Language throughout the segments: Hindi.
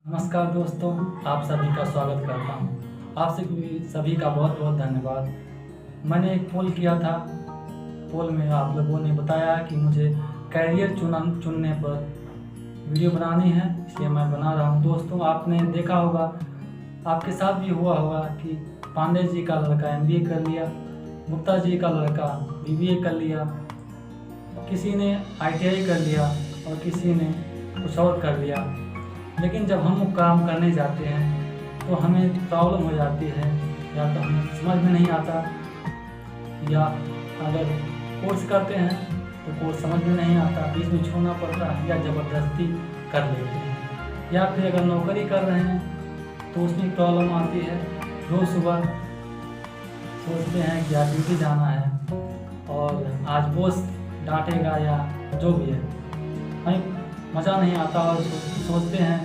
नमस्कार दोस्तों, आप सभी का स्वागत करता हूँ। आप सभी का बहुत बहुत धन्यवाद। मैंने एक पोल किया था। पोल में आप लोगों ने बताया कि मुझे कैरियर चुनने पर वीडियो बनानी है, इसलिए मैं बना रहा हूँ। दोस्तों, आपने देखा होगा, आपके साथ भी हुआ होगा कि पांडे जी का लड़का MBA कर लिया, गुप्ता जी का लड़का BBA कर लिया, किसी ने ITI कर लिया और किसी ने कुछ और कर लिया। लेकिन जब हम काम करने जाते हैं तो हमें प्रॉब्लम हो जाती है, या तो हमें समझ में नहीं आता, या अगर कोर्स करते हैं तो कोर्स समझ में नहीं आता, बीच में छोड़ना पड़ता है या ज़बरदस्ती कर लेते हैं। या फिर अगर नौकरी कर रहे हैं तो उसमें प्रॉब्लम आती है। रोज़ सुबह सोचते हैं कि आज ड्यूटी जाना है और आज बॉस डांटेगा या जो भी है, हमें मज़ा नहीं आता और सोचते हैं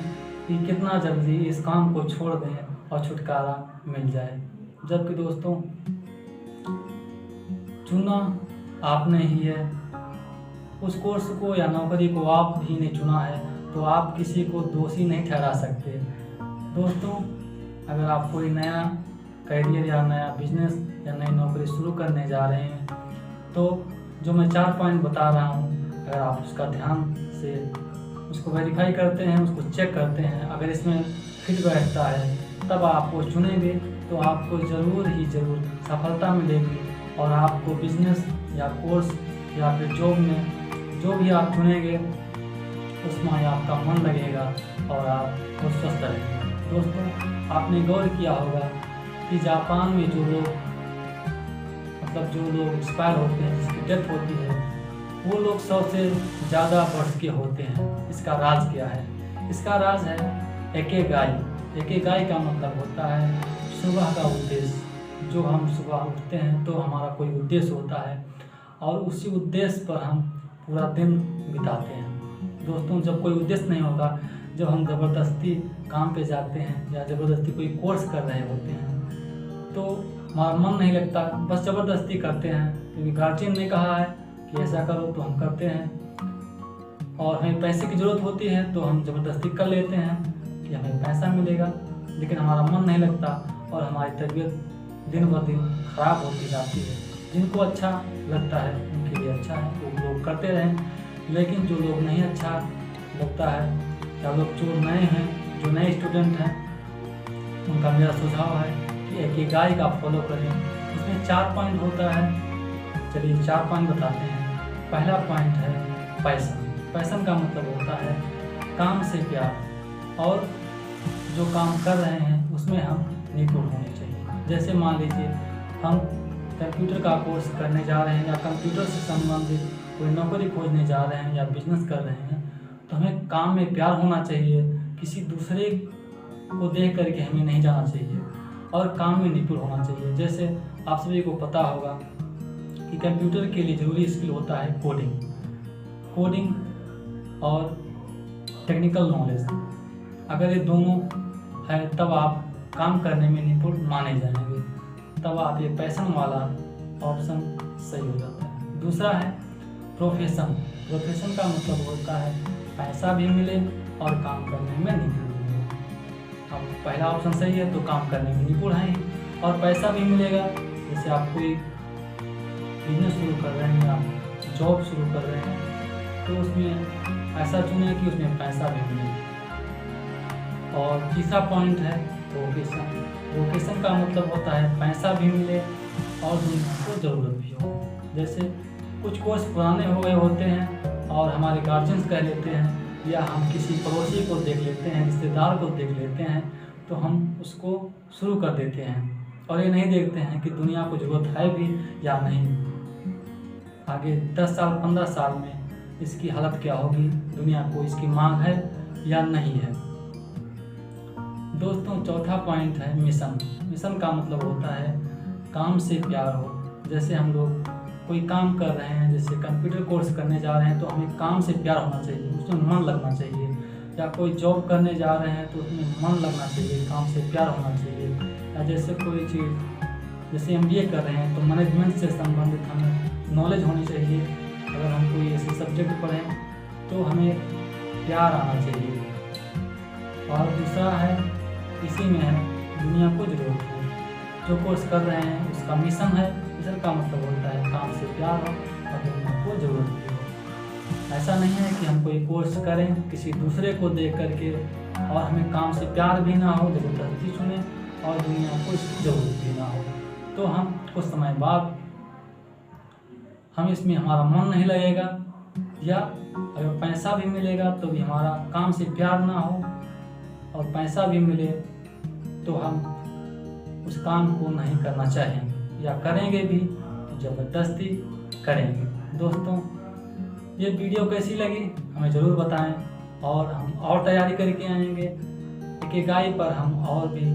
कि कितना जल्दी इस काम को छोड़ दें और छुटकारा मिल जाए। जबकि दोस्तों, चुना आपने ही है, उस कोर्स को या नौकरी को आप ही ने चुना है, तो आप किसी को दोषी नहीं ठहरा सकते। दोस्तों, अगर आप कोई नया करियर या नया बिजनेस या नई नौकरी शुरू करने जा रहे हैं तो जो मैं 4 पॉइंट बता रहा हूँ, अगर आप उसका ध्यान से उसको वेरीफाई करते हैं, उसको चेक करते हैं, अगर इसमें फिट बैठता है तब आप वो चुनेंगे तो आपको ज़रूर ही ज़रूर सफलता मिलेगी और आपको बिजनेस या कोर्स या फिर जॉब में जो भी आप चुनेंगे उसमें आपका मन लगेगा और आप बहुत स्वस्थ रहेंगे। दोस्तों, आपने गौर किया होगा कि जापान में जो लोग एक्सपायर होते हैं, जिसकी डेथ होती है, वो लोग 100 से ज़्यादा वर्ष के होते हैं। इसका राज क्या है? इसका राज है इकिगाई। इकिगाई का मतलब होता है सुबह का उद्देश्य। जो हम सुबह उठते हैं तो हमारा कोई उद्देश्य होता है और उसी उद्देश्य पर हम पूरा दिन बिताते हैं। दोस्तों, जब कोई उद्देश्य नहीं होगा, जब हम ज़बरदस्ती काम पे जाते हैं या ज़बरदस्ती कोई कोर्स कर रहे होते हैं तो हमारा मन नहीं लगता, बस ज़बरदस्ती करते हैं क्योंकि गार्जियन ने कहा है कि ऐसा करो तो हम करते हैं। और हमें पैसे की ज़रूरत होती है तो हम ज़बरदस्ती कर लेते हैं कि हमें पैसा मिलेगा, लेकिन हमारा मन नहीं लगता और हमारी तबीयत दिन ब दिन ख़राब होती जाती है। जिनको अच्छा लगता है उनके लिए अच्छा है, वो लोग करते रहें। लेकिन जो लोग नहीं अच्छा लगता है, या लोग जो नए हैं, जो नए स्टूडेंट हैं, उनका मेरा सुझाव है कि इकिगाई का फॉलो करें। इसमें 4 पॉइंट होता है। चलिए 4 पॉइंट बताते हैं। पहला पॉइंट है पैशन। पैशन का मतलब होता है काम से प्यार, और जो काम कर रहे हैं उसमें हम निपुण होने चाहिए। जैसे मान लीजिए हम कंप्यूटर का कोर्स करने जा रहे हैं या कंप्यूटर से संबंधित कोई नौकरी खोजने जा रहे हैं या बिजनेस कर रहे हैं, तो हमें काम में प्यार होना चाहिए। किसी दूसरे को देख करके हमें नहीं जाना चाहिए और काम में निपुण होना चाहिए। जैसे आप सभी को पता होगा कि कंप्यूटर के लिए ज़रूरी स्किल होता है कोडिंग और टेक्निकल नॉलेज। अगर ये दोनों है तब आप काम करने में निपुण माने जाएंगे, तब आप ये पैशन वाला ऑप्शन सही हो जाता है। दूसरा है प्रोफेशन। प्रोफेशन का मतलब होता है पैसा भी मिले और काम करने में निपुण मिले। अब पहला ऑप्शन सही है तो काम करने में निपुण हैं और पैसा भी मिलेगा। जैसे आप कोई बिजनेस शुरू कर रहे हैं या जॉब शुरू कर रहे हैं तो उसमें ऐसा चुने कि उसमें पैसा भी मिले। और तीसरा पॉइंट है वोकेशन। वोकेशन का मतलब होता है पैसा भी मिले और दुनिया को ज़रूरत भी हो। जैसे कुछ कोर्स पुराने हो गए होते हैं और हमारे गार्जियंस कह लेते हैं, या हम किसी पड़ोसी को देख लेते हैं, रिश्तेदार को देख लेते हैं, तो हम उसको शुरू कर देते हैं और ये नहीं देखते हैं कि दुनिया को ज़रूरत है भी या नहीं। आगे 10 साल 15 साल में इसकी हालत क्या होगी, दुनिया को इसकी मांग है या नहीं है। दोस्तों, चौथा पॉइंट है मिशन। मिशन का मतलब होता है काम से प्यार हो। जैसे हम लोग कोई काम कर रहे हैं, जैसे कंप्यूटर कोर्स करने जा रहे हैं तो हमें काम से प्यार होना चाहिए, उसमें मन लगना चाहिए। या कोई जॉब करने जा रहे हैं तो उसमें मन लगना चाहिए, काम से प्यार होना चाहिए। या जैसे कोई चीज़, जैसे MBA कर रहे हैं तो मैनेजमेंट से संबंधित हमें नॉलेज होनी चाहिए। अगर हम कोई ऐसे सब्जेक्ट पढ़ें तो हमें प्यार आना चाहिए। और दूसरा है इसी में है दुनिया को जरूरत है। जो कोर्स कर रहे हैं उसका मिशन है, मिशन का मतलब होता है काम से प्यार हो और दुनिया को जरूरत भी हो। ऐसा नहीं है कि हम कोई कोर्स करें किसी दूसरे को देख करके और हमें काम से प्यार भी ना हो, ज़बरदस्ती सुने और दुनिया को इसकी ज़रूरत भी ना हो, तो हम कुछ समय बाद हम इसमें हमारा मन नहीं लगेगा, या अगर पैसा भी मिलेगा तो भी हमारा काम से प्यार ना हो, और पैसा भी मिले तो हम उस काम को नहीं करना चाहेंगे, या करेंगे भी तो ज़बरदस्ती करेंगे। दोस्तों, ये वीडियो कैसी लगी हमें ज़रूर बताएं, और हम और तैयारी करके आएंगे। इकिगाई पर हम और भी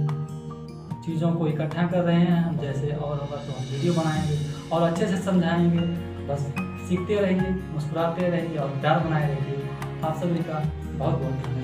चीज़ों को इकट्ठा कर रहे हैं, हम जैसे और होगा तो हम वीडियो बनाएंगे और अच्छे से समझाएंगे। बस सीखते रहिए, मुस्कुराते रहिए और प्यार बनाए रहिए। आप सभी का बहुत बहुत धन्यवाद।